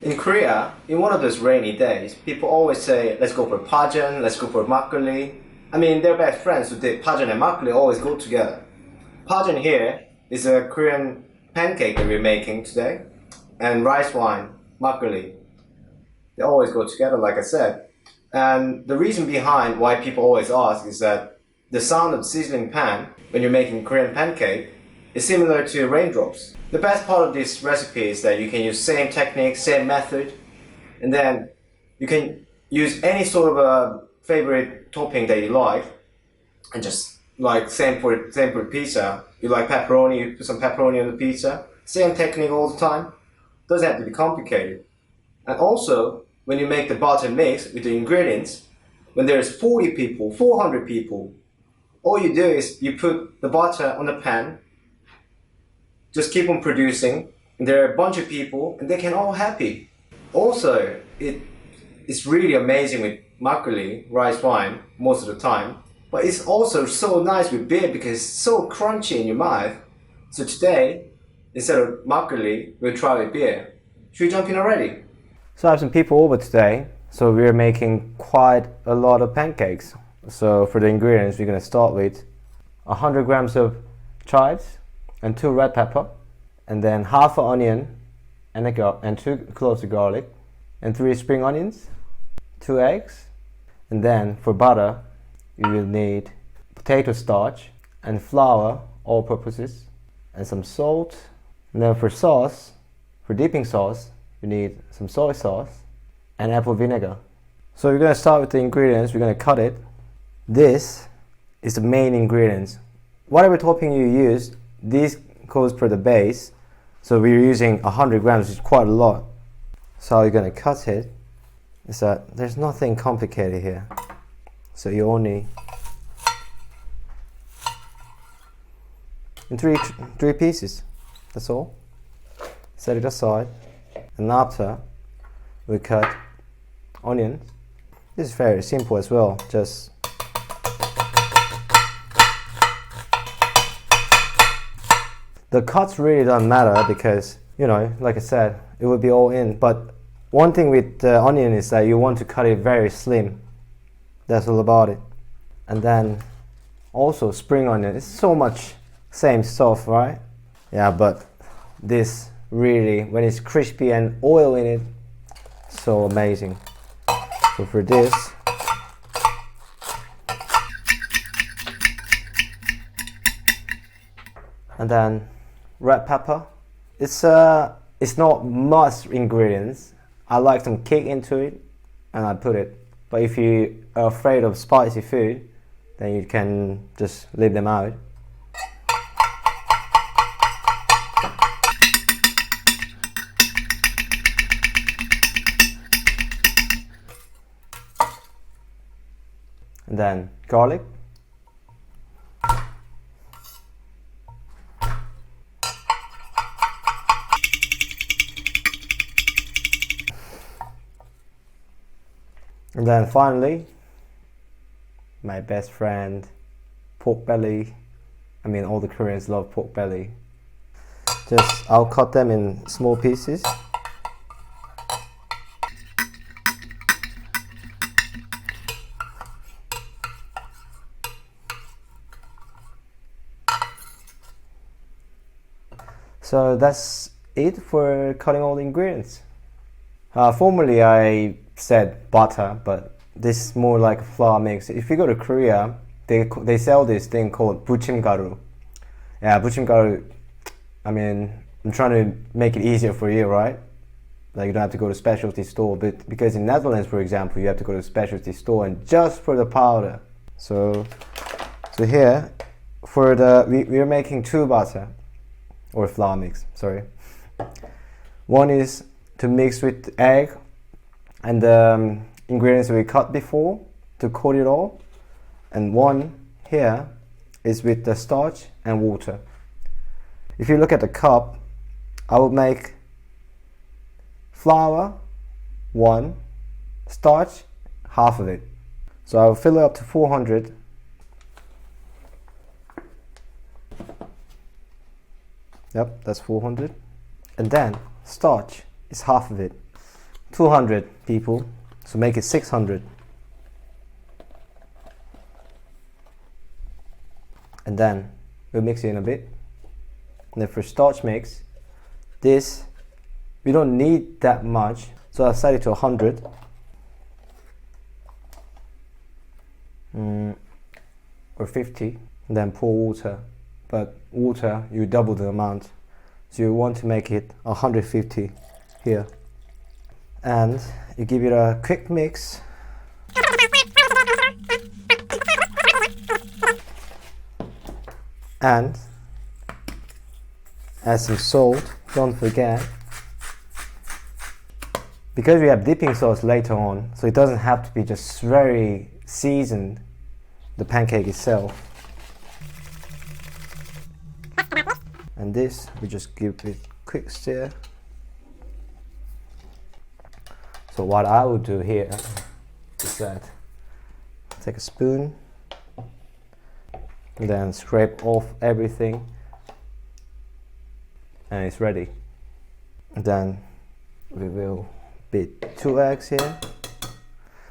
In Korea, in one of those rainy days, people always say, let's go for Pajeon, let's go for makgeolli. I mean, they're best friends, so Pajeon and makgeolli always go together. Pajeon here is a Korean pancake that we're making today, and rice wine, makgeolli. They always go together, like I said. And the reason behind why people always ask is that the sound of sizzling pan when you're making Korean pancake is similar to raindrops. The best part of this recipe is that you can use same technique, same method, and then you can use any sort of a favorite topping that you like, and just like same for pizza. You like pepperoni, you put some pepperoni on the pizza. Same technique all the time. Doesn't have to be complicated. And also, when you make the batter mix with the ingredients, when there's 40 people, 400 people, all you do is you put the butter on the pan, just keep on producing, and there are a bunch of people, and they can all happy. Also, it's really amazing with makgeolli, rice wine, most of the time, but it's also so nice with beer because it's so crunchy in your mouth. So today, instead of makgeolli, we'll try with beer. Should we jump in already? So I have some people over today, so we're making quite a lot of pancakes. So for the ingredients, we're going to start with 100 grams of chives and 2 red pepper, and then half an onion and 2 cloves of garlic, and 3 spring onions, 2 eggs, and then for butter, you will need potato starch and flour, all purposes, and some salt. And then for sauce, for dipping sauce, you need some soy sauce and apple vinegar. So we're going to start with the ingredients. We're going to cut it. This is the main ingredients. Whatever topping you use, this goes for the base. So we're using 100 grams, which is quite a lot. So how you're going to cut it is that there's nothing complicated here. So you only in three pieces. That's all. Set it aside. And after we cut onions. This is very simple as well. Just the cuts really don't matter because, you know, like I said, it would be all in. But one thing with the onion is that you want to cut it very slim. That's all about it. And then also spring onion. It's so much same stuff, right? Yeah, but this really, when it's crispy and oil in it, so amazing. So for this, and then red pepper. It's not much ingredients. I like some kick into it, and I put it. But if you are afraid of spicy food, then you can just leave them out. And then garlic. And then finally, my best friend, pork belly. I mean, all the Koreans love pork belly. I'll cut them in small pieces. So that's it for cutting all the ingredients. Formerly I said butter, but this is more like a flour mix. If you go to Korea, they sell this thing called buchimgaru. Yeah, buchimgaru. I mean, I'm trying to make it easier for you, right? Like you don't have to go to specialty store, but because in Netherlands, for example, you have to go to a specialty store and just for the powder. So here, for we're making 2 butter. Or flour mix, sorry. One is to mix with egg and the ingredients we cut before to coat it all. And one here is with the starch and water. If you look at the cup, I will make flour 1, starch half of it. So I'll fill it up to 400. Yep, that's 400. And then starch is half of it. 200 people, so make it 600. And then we'll mix it in a bit. And then for starch mix, this, we don't need that much, so I'll set it to 100. Or 50, and then pour water. But water, you double the amount. So you want to make it 150 here. And you give it a quick mix. And add some salt, don't forget. Because we have dipping sauce later on, so it doesn't have to be just very seasoned, the pancake itself. And this, we just give it a quick stir. So what I will do here is that take a spoon and then scrape off everything, and it's ready. And then we will beat 2 eggs here,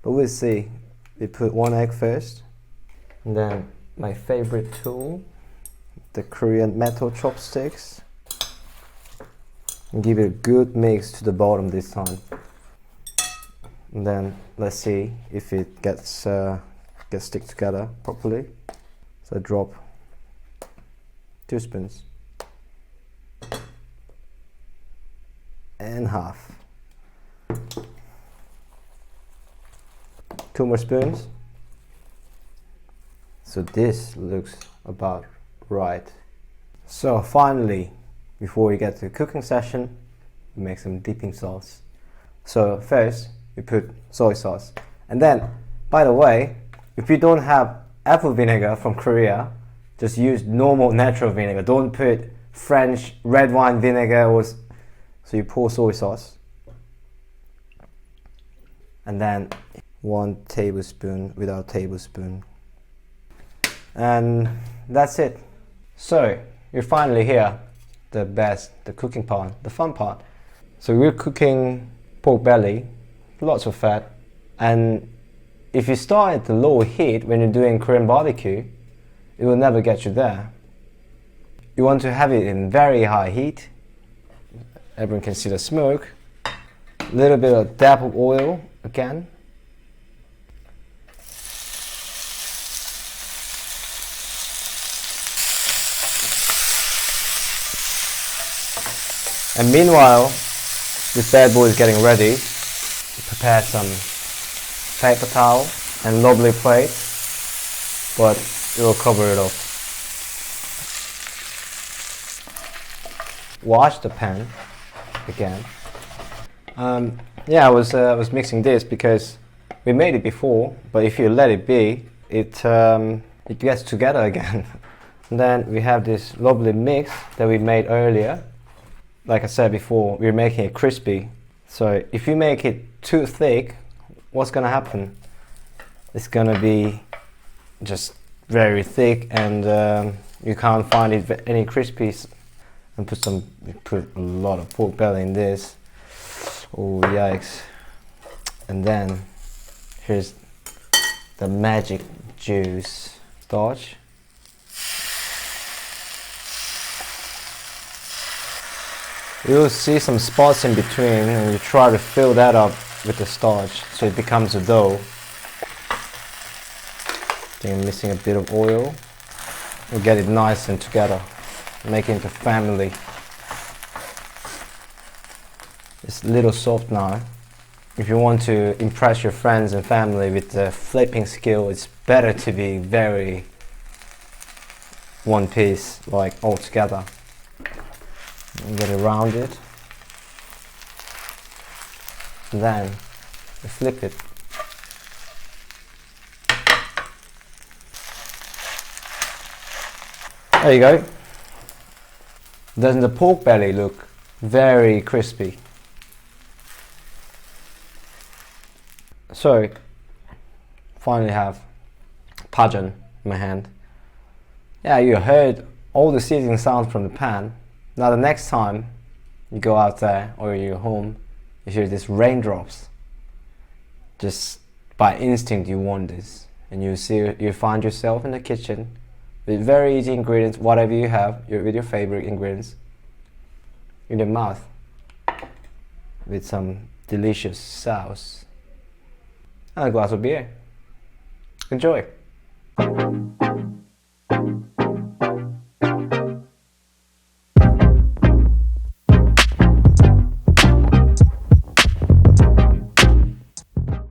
but we'll see. We put 1 egg first, and then my favorite tool, the Korean metal chopsticks, and give it a good mix to the bottom this time. And then let's see if it gets stick together properly. So drop 2 spoons and half. 2 more spoons. So this looks about right. So finally, before we get to the cooking session, we make some dipping sauce. So first we put soy sauce, and then, by the way, if you don't have apple vinegar from Korea, just use normal natural vinegar. Don't put French red wine vinegar or so you pour soy sauce. And then 1 tablespoon without tablespoon. And that's it. So you're finally here, the cooking part, the fun part. So we're cooking pork belly, lots of fat, and if you start at the low heat when you're doing Korean barbecue, it will never get you there. You want to have it in very high heat. Everyone can see the smoke. A little bit of dab of oil again. And meanwhile, this bad boy is getting ready. Prepare some paper towel and lovely plate, but it will cover it off. Wash the pan again. Yeah, I was mixing this because we made it before, but if you let it be, it gets together again. And then we have this lovely mix that we made earlier. Like I said before, we're making it crispy. So if you make it too thick, what's gonna happen? It's gonna be just very thick, and you can't find it any crispies. And we put a lot of pork belly in this. Oh yikes! And then here's the magic juice, starch. You'll see some spots in between, and you try to fill that up with the starch so it becomes a dough. Then I'm missing a bit of oil. We'll get it nice and together, make it into family. It's a little soft now. If you want to impress your friends and family with the flipping skill, it's better to be very one piece, like all together. And get it rounded, and then you flip it. There you go. Doesn't the pork belly look very crispy? So finally have Pajeon in my hand. Yeah, you heard all the sizzling sounds from the pan. Now the next time you go out there or you're home, You hear these raindrops. Just by instinct you want this, and you find yourself in the kitchen with very easy ingredients, whatever you have, with your favorite ingredients, in your mouth, with some delicious sauce and a glass of beer. Enjoy!